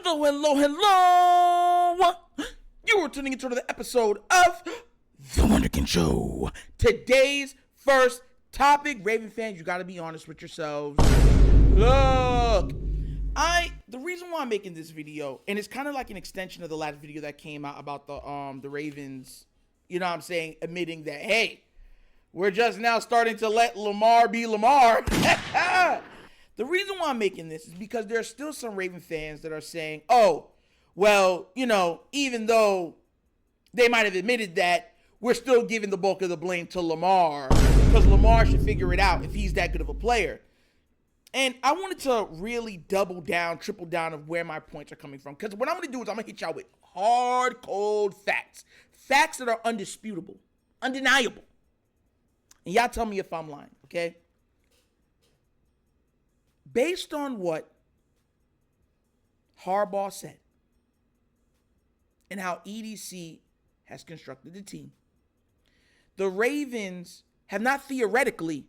Hello. You are tuning into another episode of The Wunderkind Show. Today's first topic, Raven fans, you got to be honest with yourselves. Look, the reason why I'm making this video, and it's kind of like an extension of the last video that came out about the Ravens, you know what I'm saying, admitting that, hey, we're just now starting to let Lamar be Lamar. The reason why I'm making this is because there are still some Raven fans that are saying, oh, well, you know, even though they might have admitted that, we're still giving the bulk of the blame to Lamar because Lamar should figure it out if he's that good of a player. And I wanted to really double down, triple down of where my points are coming from. Because what I'm going to do is I'm going to hit y'all with hard, cold facts. Facts that are undisputable, undeniable. And y'all tell me if I'm lying, okay? Based on what Harbaugh said and how EDC has constructed the team, the Ravens have not theoretically,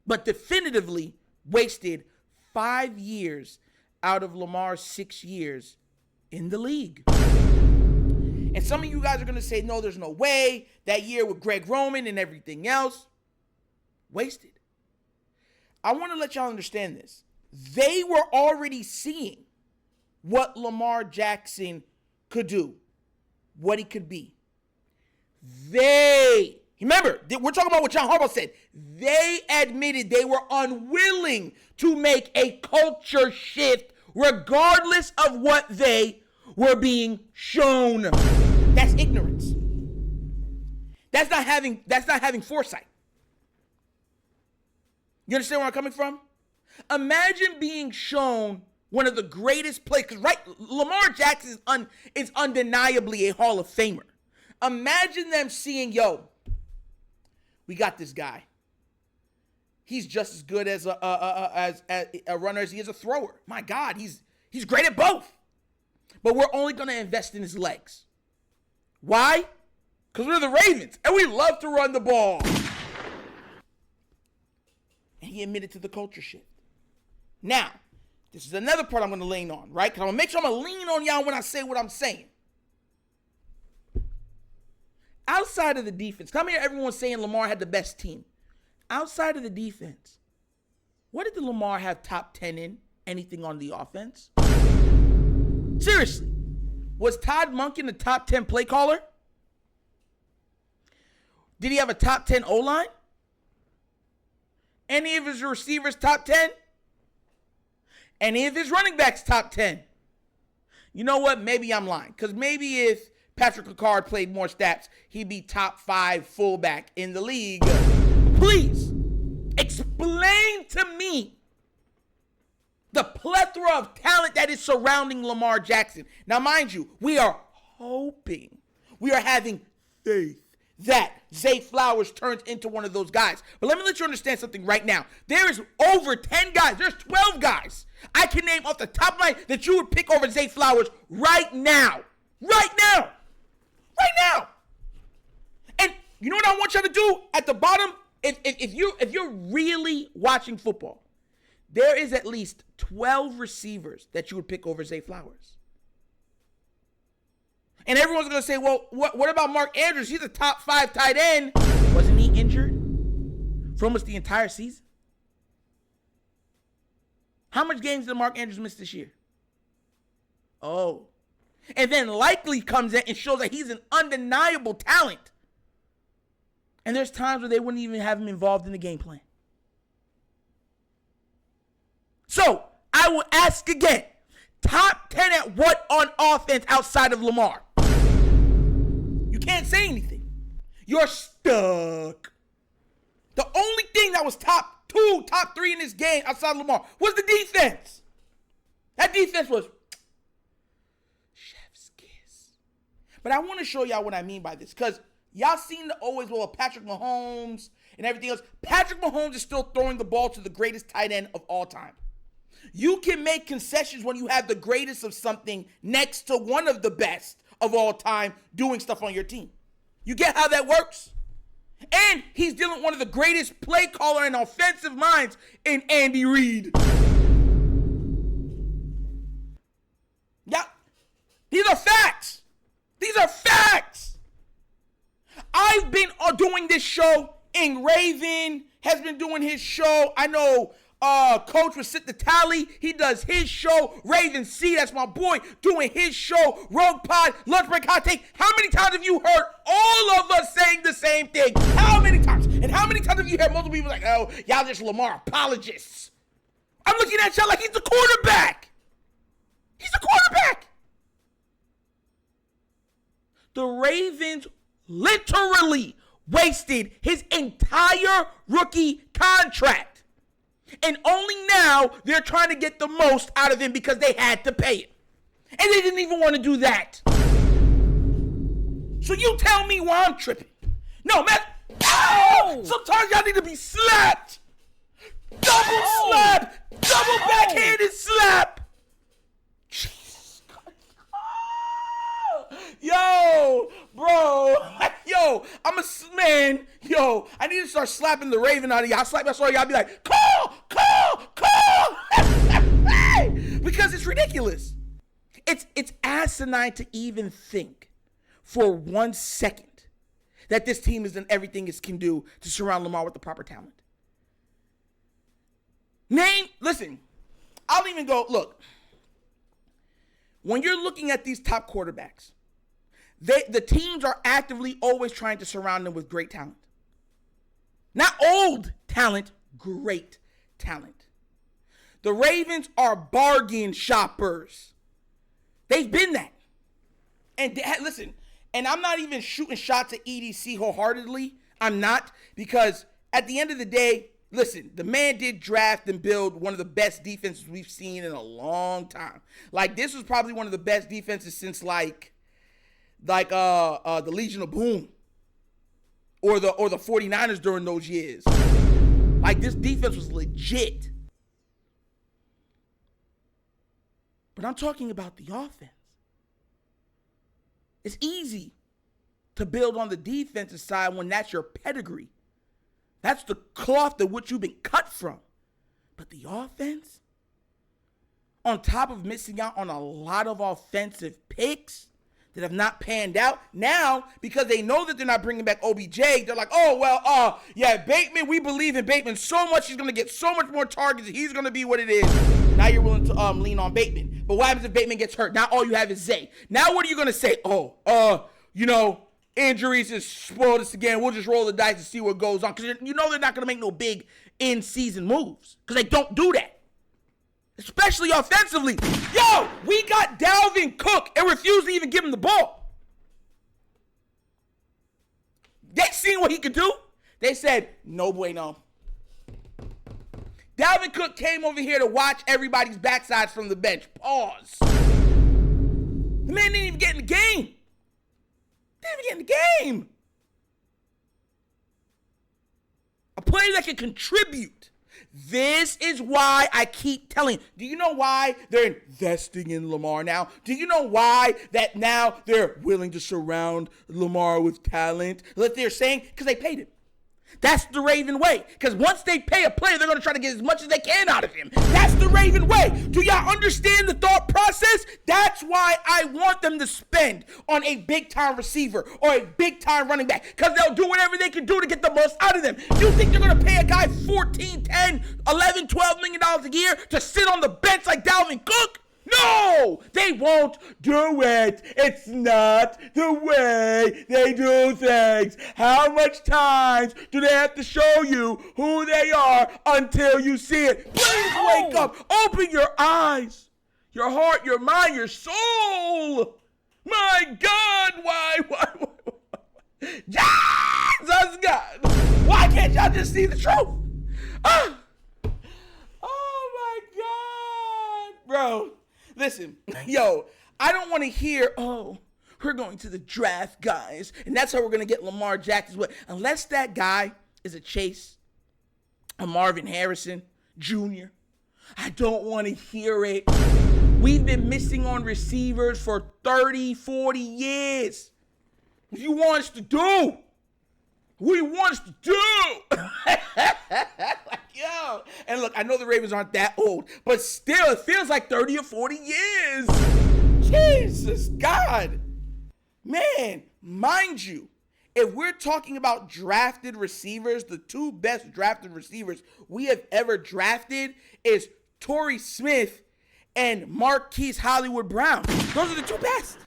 but definitively wasted 5 years out of Lamar's 6 years in the league. And some of you guys are going to say, no, there's no way. That year with Greg Roman and everything else, wasted. I want to let y'all understand this. They were already seeing what Lamar Jackson could do, what he could be. Remember, we're talking about what John Harbaugh said. They admitted they were unwilling to make a culture shift regardless of what they were being shown. That's ignorance. That's not having foresight. You understand where I'm coming from? Imagine being shown one of the greatest players, because right, Lamar Jackson is undeniably a Hall of Famer. Imagine them seeing, yo, we got this guy. He's just as good as a runner as he is a thrower. My God, he's great at both. But we're only going to invest in his legs. Why? Because we're the Ravens, and we love to run the ball. And he admitted to the culture shift. Now, this is another part I'm going to lean on, right? Because I'm going to make sure I'm going to lean on y'all when I say what I'm saying. Outside of the defense, come here, everyone's saying Lamar had the best team. Outside of the defense, what did the Lamar have top 10 in? Anything on the offense? Seriously, was Todd Monken the top 10 play caller? Did he have a top 10 O-line? Any of his receivers top 10? Any of his running backs top 10? You know what? Maybe I'm lying. Because maybe if Patrick Ricard played more snaps, he'd be top 5 fullback in the league. Please, explain to me the plethora of talent that is surrounding Lamar Jackson. Now, mind you, we are hoping, we are having faith that Zay Flowers turns into one of those guys. But let me let you understand something right now. There is over 10 guys. There's 12 guys I can name off the top of my head that you would pick over Zay Flowers right now. Right now. Right now. And you know what I want y'all to do at the bottom? If you're really watching football, there is at least 12 receivers that you would pick over Zay Flowers. And everyone's going to say, well, what about Mark Andrews? He's a top 5 tight end. Wasn't he injured for almost the entire season? How much games did Mark Andrews miss this year? Oh. And then Likely comes in and shows that he's an undeniable talent. And there's times where they wouldn't even have him involved in the game plan. So, I will ask again. Top 10 at what on offense outside of Lamar? You can't say anything. You're stuck. The only thing that was top 2, top 3 in this game outside of Lamar was the defense. That defense was chef's kiss. But I want to show y'all what I mean by this, because y'all seem to always, well, Patrick Mahomes and everything else. Patrick Mahomes is still throwing the ball to the greatest tight end of all time. You can make concessions when you have the greatest of something next to one of the best of all time doing stuff on your team. You get how that works? And he's dealing with one of the greatest play caller and offensive minds in Andy Reid. These are facts. These are facts. I've been doing this show, and Raven has been doing his show. I know Coach would sit the tally. He does his show. Raven C, that's my boy, doing his show. Rogue Pod, Lunch Break Hot Take. How many times have you heard all of us saying the same thing? How many times? And how many times have you heard multiple people like, oh, y'all just Lamar apologists? I'm looking at y'all like he's the quarterback. He's the quarterback. The Ravens literally wasted his entire rookie contract. And only now they're trying to get the most out of him because they had to pay it. And they didn't even want to do that. So you tell me why I'm tripping. No, man. Oh! Sometimes y'all need to be slapped. Double slap. Double backhanded slap. Jesus Christ. Yo, bro. Yo, I'm a man. Yo, I need to start slapping the Raven out of y'all. I slap y'all, so y'all be like, call. Because it's ridiculous. It's asinine to even think for 1 second that this team has done everything it can do to surround Lamar with the proper talent. Listen, I'll even go, look, when you're looking at these top quarterbacks, the teams are actively always trying to surround them with great talent. Not old talent, great talent. The Ravens are bargain shoppers. They've been that. And listen, and I'm not even shooting shots at EDC wholeheartedly. I'm not, because at the end of the day, listen, the man did draft and build one of the best defenses we've seen in a long time. Like, this was probably one of the best defenses since the Legion of Boom or the 49ers during those years. Like, this defense was legit. But I'm talking about the offense. It's easy to build on the defensive side when that's your pedigree. That's the cloth to which you've been cut from. But the offense, on top of missing out on a lot of offensive picks that have not panned out, now, because they know that they're not bringing back OBJ, they're like, oh, well, Bateman, we believe in Bateman so much, he's going to get so much more targets, he's going to be what it is. Now you're willing to lean on Bateman. But what happens if Bateman gets hurt? Now all you have is Zay. Now what are you going to say? Injuries has spoiled us again. We'll just roll the dice and see what goes on. Because you know they're not going to make no big in-season moves. Because they don't do that. Especially offensively. Yo, we got Dalvin Cook and refused to even give him the ball. They seen what he could do. They said, no bueno. Dalvin Cook came over here to watch everybody's backsides from the bench. Pause. The man didn't even get in the game. Didn't even get in the game. A player that can contribute. This is why I keep telling you. Do you know why they're investing in Lamar now? Do you know why that now they're willing to surround Lamar with talent? Like they're saying, because they paid him. That's the Raven way. Because once they pay a player, they're going to try to get as much as they can out of him. That's the Raven way. Do y'all understand the thought process? That's why I want them to spend on a big-time receiver or a big-time running back. Because they'll do whatever they can do to get the most out of them. You think they're going to pay a guy $14, $10, $11, $12 million a year to sit on the bench like Dalvin Cook? No, they won't do it. It's not the way they do things. How much times do they have to show you who they are until you see it? Please wake up. Open your eyes, your heart, your mind, your soul. My God, why? Jesus God. Why can't y'all just see the truth? Oh my God, bro. Listen, yo, I don't want to hear, we're going to the draft, guys, and that's how we're going to get Lamar Jacksons. Unless that guy is a Chase, a Marvin Harrison Jr., I don't want to hear it. We've been missing on receivers for 30, 40 years. What do you want us to do? What do you want us to do? Yo. And look, I know the Ravens aren't that old, but still, it feels like 30 or 40 years. That's Jesus, God. Man, mind you, if we're talking about drafted receivers, the two best drafted receivers we have ever drafted is Torrey Smith and Marquise Hollywood Brown. Those are the two best.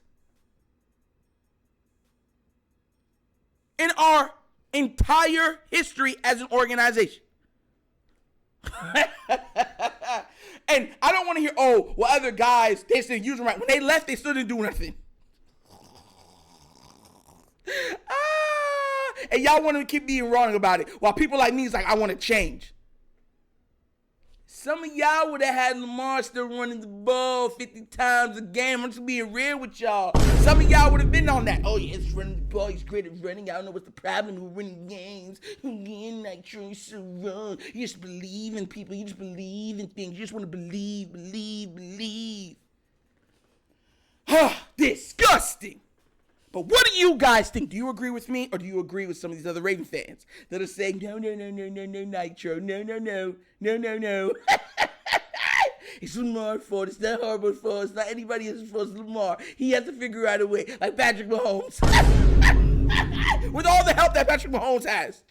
In our entire history as an organization. And I don't want to hear, oh, well, other guys, they didn't use them right. When they left, they still didn't do nothing. And y'all want to keep being wrong about it, while people like me is like, I want to change. Some of y'all would have had Lamar still running the ball 50 times a game. I'm just being real with y'all. Some of y'all would have been on that. Oh, yeah, he's running the ball. He's great at running. I don't know what's the problem with winning games. Nitro is so wrong. You just believe in people. You just believe in things. You just want to believe. Disgusting. But what do you guys think? Do you agree with me, or do you agree with some of these other Raven fans that are saying, no, Nitro, no. It's Lamar's fault. It's not Harbaugh's fault. It's not anybody else's fault. It's Lamar. He has to figure out a way, like Patrick Mahomes. With all the help that Patrick Mahomes has.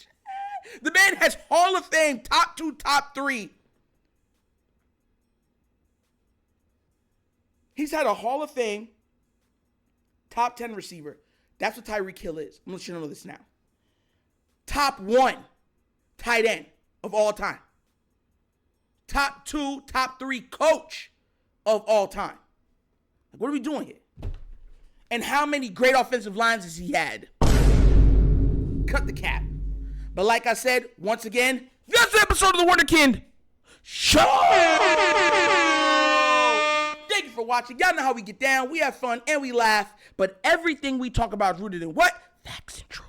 The man has Hall of Fame, top 2, top 3. He's had a Hall of Fame top 10 receiver. That's what Tyreek Hill is. I'm going to let you know this now. Top 1 tight end of all time. Top 2, top 3 coach of all time. Like, what are we doing here? And how many great offensive lines has he had? Cut the cap. But like I said, once again, that's the episode of the Wunderkind Show. Thank you for watching. Y'all know how we get down. We have fun and we laugh. But everything we talk about is rooted in what? Facts and truth.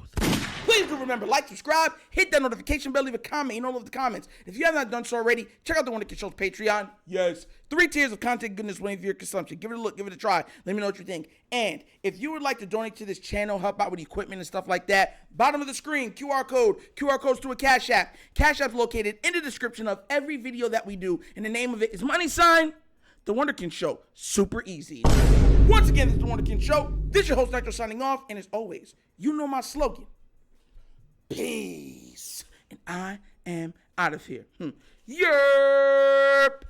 Please do remember, like, subscribe, hit that notification bell, leave a comment in all of the comments. If you have not done so already, check out the Wunderkind Show's Patreon. Yes. 3 tiers of content goodness waiting for your consumption. Give it a look. Give it a try. Let me know what you think. And if you would like to donate to this channel, help out with equipment and stuff like that, bottom of the screen, QR codes to a Cash App. Cash App's located in the description of every video that we do. And the name of it is The Wunderkind Show. Super easy. Once again, this is The Wunderkind Show. This is your host, Nitro, signing off. And as always, you know my slogan. Peace. And I am out of here. Yerp.